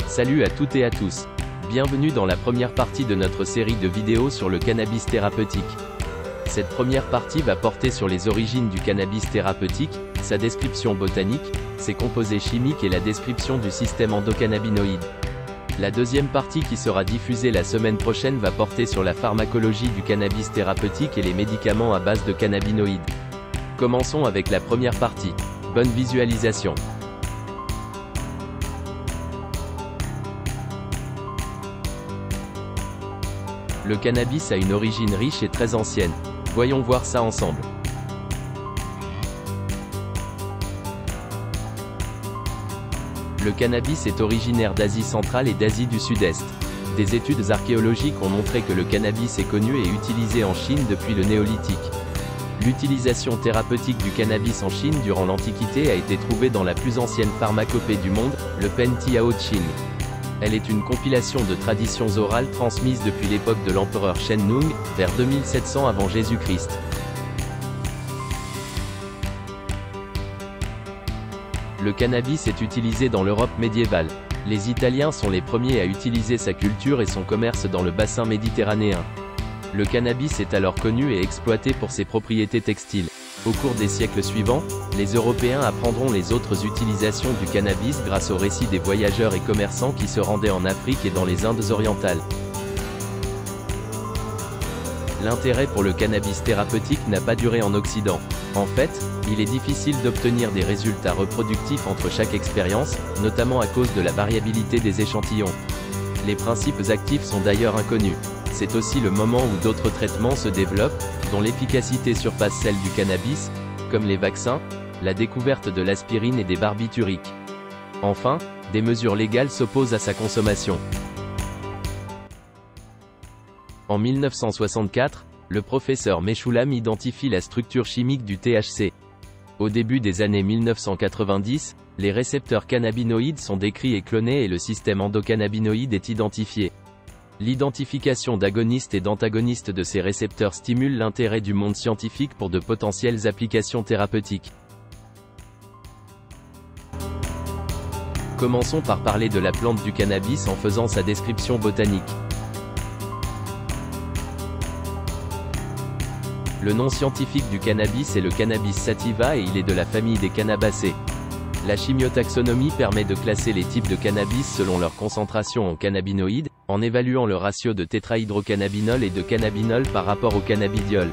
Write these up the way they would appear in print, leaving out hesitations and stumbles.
Salut à toutes et à tous. Bienvenue dans la première partie de notre série de vidéos sur le cannabis thérapeutique. Cette première partie va porter sur les origines du cannabis thérapeutique, sa description botanique, ses composés chimiques et la description du système endocannabinoïde. La deuxième partie qui sera diffusée la semaine prochaine va porter sur la pharmacologie du cannabis thérapeutique et les médicaments à base de cannabinoïdes. Commençons avec la première partie. Bonne visualisation. Le cannabis a une origine riche et très ancienne. Voyons voir ça ensemble. Le cannabis est originaire d'Asie centrale et d'Asie du Sud-Est. Des études archéologiques ont montré que le cannabis est connu et utilisé en Chine depuis le néolithique. L'utilisation thérapeutique du cannabis en Chine durant l'Antiquité a été trouvée dans la plus ancienne pharmacopée du monde, le Pen Tiao Ching. Elle est une compilation de traditions orales transmises depuis l'époque de l'empereur Shen Nung, vers 2700 avant Jésus-Christ. Le cannabis est utilisé dans l'Europe médiévale. Les Italiens sont les premiers à utiliser sa culture et son commerce dans le bassin méditerranéen. Le cannabis est alors connu et exploité pour ses propriétés textiles. Au cours des siècles suivants, les Européens apprendront les autres utilisations du cannabis grâce aux récits des voyageurs et commerçants qui se rendaient en Afrique et dans les Indes orientales. L'intérêt pour le cannabis thérapeutique n'a pas duré en Occident. En fait, il est difficile d'obtenir des résultats reproductifs entre chaque expérience, notamment à cause de la variabilité des échantillons. Les principes actifs sont d'ailleurs inconnus. C'est aussi le moment où d'autres traitements se développent, dont l'efficacité surpasse celle du cannabis, comme les vaccins, la découverte de l'aspirine et des barbituriques. Enfin, des mesures légales s'opposent à sa consommation. En 1964, le professeur Mechoulam identifie la structure chimique du THC. Au début des années 1990, les récepteurs cannabinoïdes sont décrits et clonés et le système endocannabinoïde est identifié. L'identification d'agonistes et d'antagonistes de ces récepteurs stimule l'intérêt du monde scientifique pour de potentielles applications thérapeutiques. Commençons par parler de la plante du cannabis en faisant sa description botanique. Le nom scientifique du cannabis est le Cannabis sativa et il est de la famille des cannabacées. La chimiotaxonomie permet de classer les types de cannabis selon leur concentration en cannabinoïdes, en évaluant le ratio de tétrahydrocannabinol et de cannabinol par rapport au cannabidiol.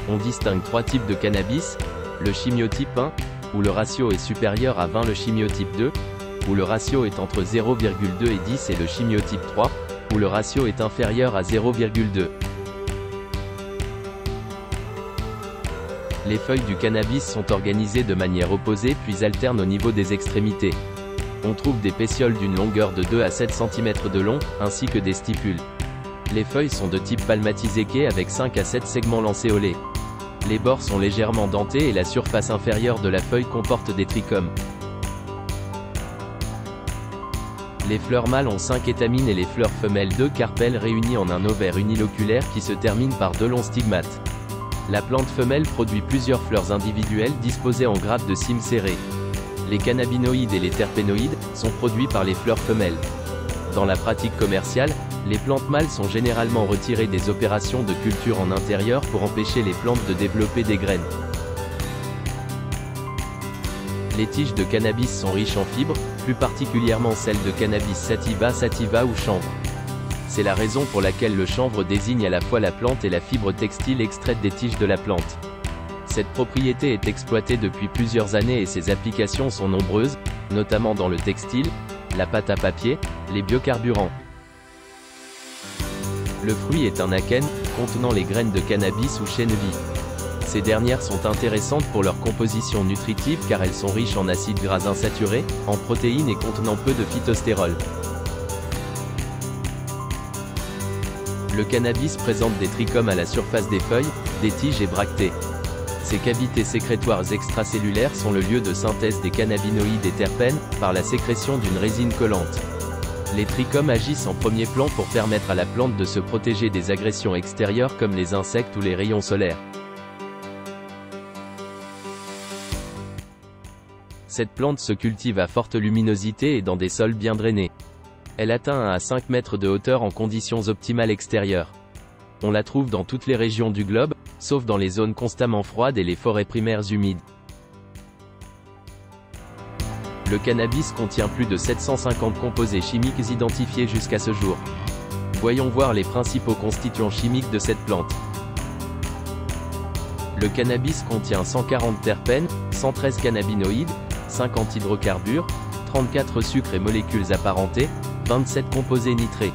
On distingue trois types de cannabis, le chimiotype 1, où le ratio est supérieur à 20, le chimiotype 2, où le ratio est entre 0,2 et 10 et le chimiotype 3, où le ratio est inférieur à 0,2. Les feuilles du cannabis sont organisées de manière opposée puis alternent au niveau des extrémités. On trouve des pétioles d'une longueur de 2 à 7 cm de long, ainsi que des stipules. Les feuilles sont de type palmatisé avec 5 à 7 segments lancéolés. Les bords sont légèrement dentés et la surface inférieure de la feuille comporte des trichomes. Les fleurs mâles ont 5 étamines et les fleurs femelles 2 carpelles réunies en un ovaire uniloculaire qui se termine par 2 longs stigmates. La plante femelle produit plusieurs fleurs individuelles disposées en grappes de cymes serrées. Les cannabinoïdes et les terpénoïdes sont produits par les fleurs femelles. Dans la pratique commerciale, les plantes mâles sont généralement retirées des opérations de culture en intérieur pour empêcher les plantes de développer des graines. Les tiges de cannabis sont riches en fibres, plus particulièrement celles de cannabis sativa ou chanvre. C'est la raison pour laquelle le chanvre désigne à la fois la plante et la fibre textile extraite des tiges de la plante. Cette propriété est exploitée depuis plusieurs années et ses applications sont nombreuses, notamment dans le textile, la pâte à papier, les biocarburants. Le fruit est un akène, contenant les graines de cannabis ou chènevis. Ces dernières sont intéressantes pour leur composition nutritive car elles sont riches en acides gras insaturés, en protéines et contenant peu de phytostérol. Le cannabis présente des trichomes à la surface des feuilles, des tiges et bractées. Ces cavités sécrétoires extracellulaires sont le lieu de synthèse des cannabinoïdes et terpènes, par la sécrétion d'une résine collante. Les trichomes agissent en premier plan pour permettre à la plante de se protéger des agressions extérieures comme les insectes ou les rayons solaires. Cette plante se cultive à forte luminosité et dans des sols bien drainés. Elle atteint 1 à 5 mètres de hauteur en conditions optimales extérieures. On la trouve dans toutes les régions du globe, sauf dans les zones constamment froides et les forêts primaires humides. Le cannabis contient plus de 750 composés chimiques identifiés jusqu'à ce jour. Voyons voir les principaux constituants chimiques de cette plante. Le cannabis contient 140 terpènes, 113 cannabinoïdes, 50 hydrocarbures, 34 sucres et molécules apparentées, 27 composés nitrés.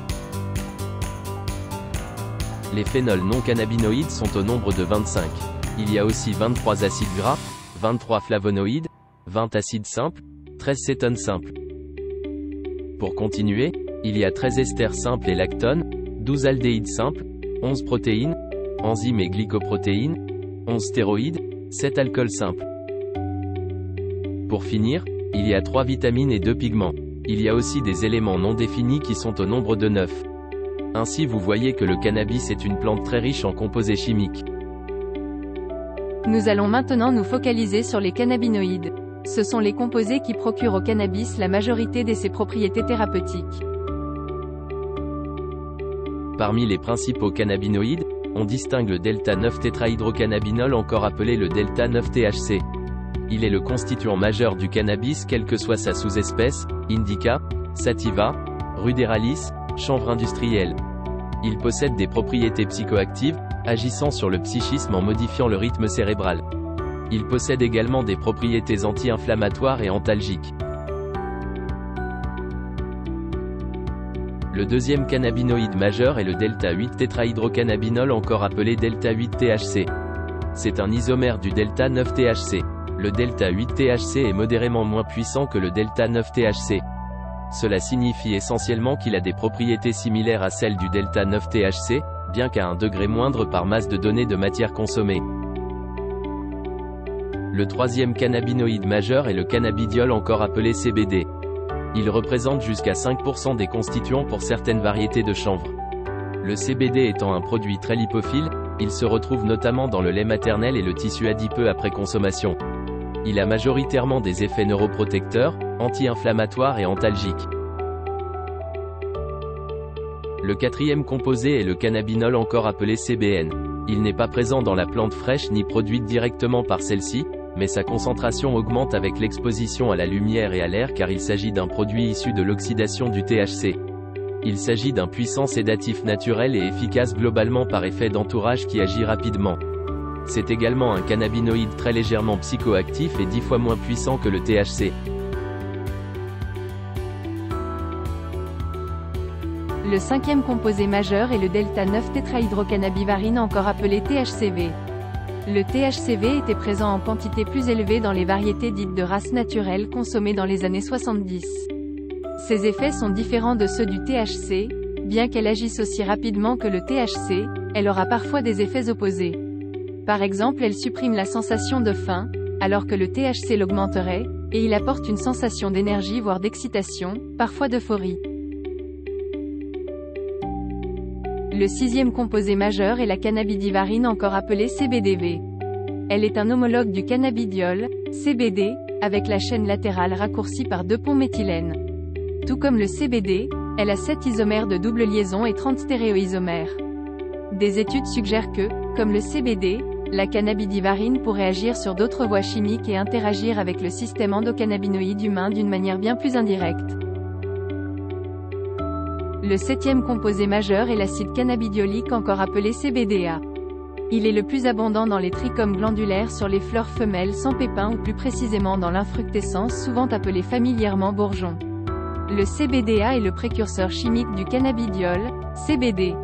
Les phénols non cannabinoïdes sont au nombre de 25. Il y a aussi 23 acides gras, 23 flavonoïdes, 20 acides simples, 13 cétones simples. Pour continuer, il y a 13 esters simples et lactones, 12 aldéhydes simples, 11 protéines, enzymes et glycoprotéines, 11 stéroïdes, 7 alcools simples. Pour finir, il y a 3 vitamines et 2 pigments. Il y a aussi des éléments non définis qui sont au nombre de 9. Ainsi vous voyez que le cannabis est une plante très riche en composés chimiques. Nous allons maintenant nous focaliser sur les cannabinoïdes. Ce sont les composés qui procurent au cannabis la majorité de ses propriétés thérapeutiques. Parmi les principaux cannabinoïdes, on distingue le delta-9-tétrahydrocannabinol, encore appelé le delta-9-THC. Il est le constituant majeur du cannabis quelle que soit sa sous-espèce, indica, sativa, ruderalis, chanvre industriel. Il possède des propriétés psychoactives, agissant sur le psychisme en modifiant le rythme cérébral. Il possède également des propriétés anti-inflammatoires et antalgiques. Le deuxième cannabinoïde majeur est le delta-8-tétrahydrocannabinol, encore appelé delta-8-THC. C'est un isomère du delta-9-THC. Le delta-8-THC est modérément moins puissant que le delta-9-THC. Cela signifie essentiellement qu'il a des propriétés similaires à celles du delta-9-THC, bien qu'à un degré moindre par masse de données de matière consommée. Le troisième cannabinoïde majeur est le cannabidiol, encore appelé CBD. Il représente jusqu'à 5% des constituants pour certaines variétés de chanvre. Le CBD étant un produit très lipophile, il se retrouve notamment dans le lait maternel et le tissu adipeux après consommation. Il a majoritairement des effets neuroprotecteurs, anti-inflammatoires et antalgiques. Le quatrième composé est le cannabinol, encore appelé CBN. Il n'est pas présent dans la plante fraîche ni produite directement par celle-ci, mais sa concentration augmente avec l'exposition à la lumière et à l'air car il s'agit d'un produit issu de l'oxydation du THC. Il s'agit d'un puissant sédatif naturel et efficace globalement par effet d'entourage qui agit rapidement. C'est également un cannabinoïde très légèrement psychoactif et 10 fois moins puissant que le THC. Le cinquième composé majeur est le delta-9-tétrahydrocannabivarine, encore appelé THCV. Le THCV était présent en quantité plus élevée dans les variétés dites de race naturelle consommées dans les années 70. Ses effets sont différents de ceux du THC, bien qu'elle agisse aussi rapidement que le THC, elle aura parfois des effets opposés. Par exemple, elle supprime la sensation de faim, alors que le THC l'augmenterait, et il apporte une sensation d'énergie voire d'excitation, parfois d'euphorie. Le sixième composé majeur est la cannabidivarine, encore appelée CBDV. Elle est un homologue du cannabidiol, CBD, avec la chaîne latérale raccourcie par 2 ponts méthylène. Tout comme le CBD, elle a 7 isomères de double liaison et 30 stéréoisomères. Des études suggèrent que, comme le CBD, la cannabidivarine pourrait agir sur d'autres voies chimiques et interagir avec le système endocannabinoïde humain d'une manière bien plus indirecte. Le septième composé majeur est l'acide cannabidiolique, encore appelé CBDA. Il est le plus abondant dans les trichomes glandulaires sur les fleurs femelles sans pépins ou plus précisément dans l'infructescence, souvent appelée familièrement bourgeon. Le CBDA est le précurseur chimique du cannabidiol, CBD.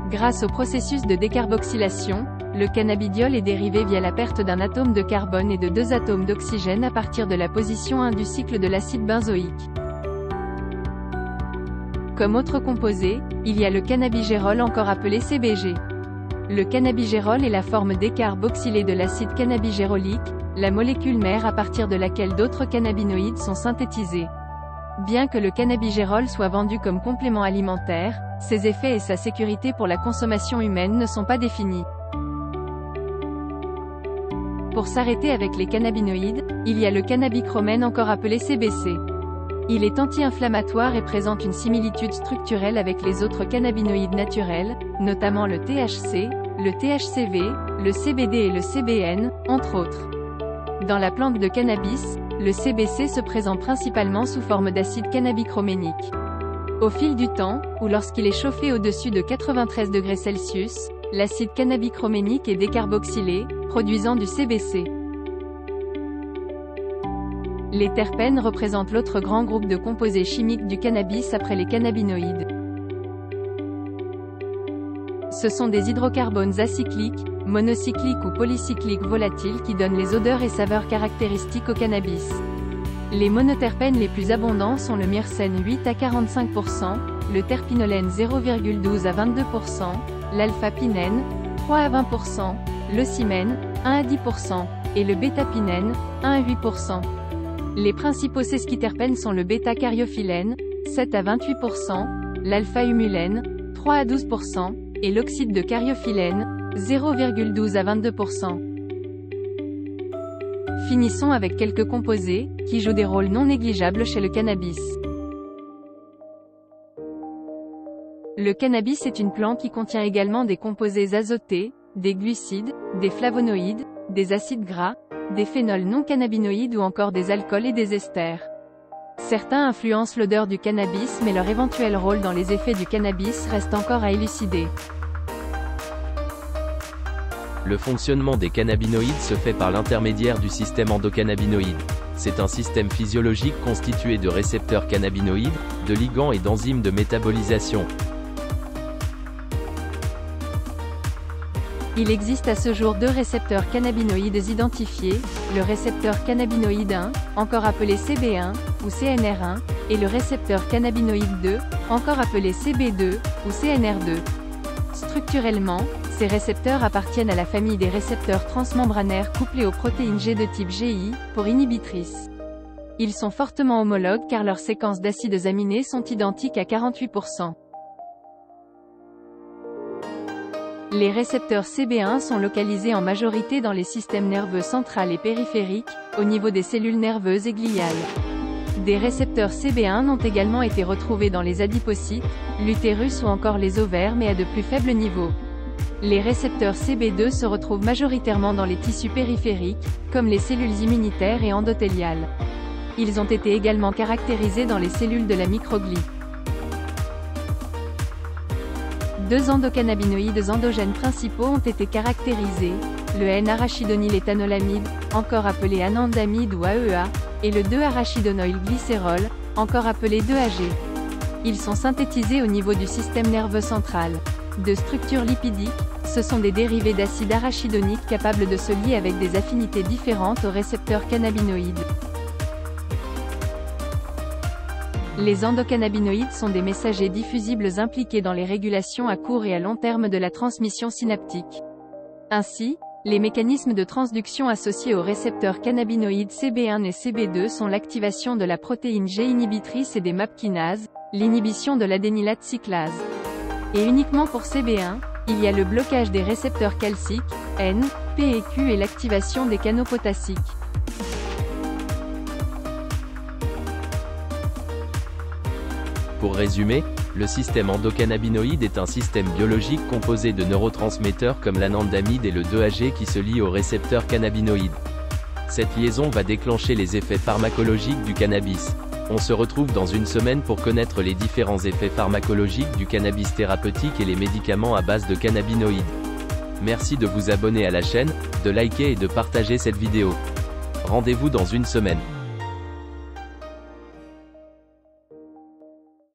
Grâce au processus de décarboxylation, le cannabidiol est dérivé via la perte d'un atome de carbone et de 2 atomes d'oxygène à partir de la position 1 du cycle de l'acide benzoïque. Comme autre composé, il y a le cannabigérol, encore appelé CBG. Le cannabigérol est la forme décarboxylée de l'acide cannabigérolique, la molécule mère à partir de laquelle d'autres cannabinoïdes sont synthétisés. Bien que le cannabigérol soit vendu comme complément alimentaire, ses effets et sa sécurité pour la consommation humaine ne sont pas définis. Pour s'arrêter avec les cannabinoïdes, il y a le cannabichromène, encore appelé CBC. Il est anti-inflammatoire et présente une similitude structurelle avec les autres cannabinoïdes naturels, notamment le THC, le THCV, le CBD et le CBN, entre autres. Dans la plante de cannabis, le CBC se présente principalement sous forme d'acide cannabichromènique. Au fil du temps, ou lorsqu'il est chauffé au-dessus de 93 degrés Celsius, l'acide cannabichromènique est décarboxylé, produisant du CBC. Les terpènes représentent l'autre grand groupe de composés chimiques du cannabis après les cannabinoïdes. Ce sont des hydrocarbones acycliques, monocycliques ou polycycliques volatiles qui donnent les odeurs et saveurs caractéristiques au cannabis. Les monoterpènes les plus abondants sont le myrcène 8 à 45%, le terpinolène 0,12 à 22%, l'alpha-pinène 3 à 20%, l'ocimène 1 à 10% et le bêta-pinène 1 à 8%. Les principaux sesquiterpènes sont le bêta-cariophyllène 7 à 28%, l'alpha-humulène 3 à 12% et l'oxyde de cariophyllène 0,12 à 22%. Finissons avec quelques composés, qui jouent des rôles non négligeables chez le cannabis. Le cannabis est une plante qui contient également des composés azotés, des glucides, des flavonoïdes, des acides gras, des phénols non cannabinoïdes ou encore des alcools et des esters. Certains influencent l'odeur du cannabis mais leur éventuel rôle dans les effets du cannabis reste encore à élucider. Le fonctionnement des cannabinoïdes se fait par l'intermédiaire du système endocannabinoïde. C'est un système physiologique constitué de récepteurs cannabinoïdes, de ligands et d'enzymes de métabolisation. Il existe à ce jour 2 récepteurs cannabinoïdes identifiés, le récepteur cannabinoïde 1, encore appelé CB1, ou CNR1, et le récepteur cannabinoïde 2, encore appelé CB2, ou CNR2. Structurellement, ces récepteurs appartiennent à la famille des récepteurs transmembranaires couplés aux protéines G de type GI, pour inhibitrices. Ils sont fortement homologues car leurs séquences d'acides aminés sont identiques à 48%. Les récepteurs CB1 sont localisés en majorité dans les systèmes nerveux central et périphérique, au niveau des cellules nerveuses et gliales. Des récepteurs CB1 ont également été retrouvés dans les adipocytes, l'utérus ou encore les ovaires mais à de plus faibles niveaux. Les récepteurs CB2 se retrouvent majoritairement dans les tissus périphériques, comme les cellules immunitaires et endothéliales. Ils ont été également caractérisés dans les cellules de la microglie. 2 endocannabinoïdes endogènes principaux ont été caractérisés, le N-arachidonyléthanolamide, encore appelé anandamide ou AEA, et le 2-arachidonylglycérol, encore appelé 2-AG. Ils sont synthétisés au niveau du système nerveux central. De structure lipidique, ce sont des dérivés d'acide arachidonique capables de se lier avec des affinités différentes aux récepteurs cannabinoïdes. Les endocannabinoïdes sont des messagers diffusibles impliqués dans les régulations à court et à long terme de la transmission synaptique. Ainsi, les mécanismes de transduction associés aux récepteurs cannabinoïdes CB1 et CB2 sont l'activation de la protéine G inhibitrice et des MAP kinases, l'inhibition de l'adénylate cyclase. Et uniquement pour CB1, il y a le blocage des récepteurs calciques, N, P et Q et l'activation des canaux potassiques. Pour résumer, le système endocannabinoïde est un système biologique composé de neurotransmetteurs comme l'anandamide et le 2-AG qui se lient aux récepteurs cannabinoïdes. Cette liaison va déclencher les effets pharmacologiques du cannabis. On se retrouve dans une semaine pour connaître les différents effets pharmacologiques du cannabis thérapeutique et les médicaments à base de cannabinoïdes. Merci de vous abonner à la chaîne, de liker et de partager cette vidéo. Rendez-vous dans une semaine.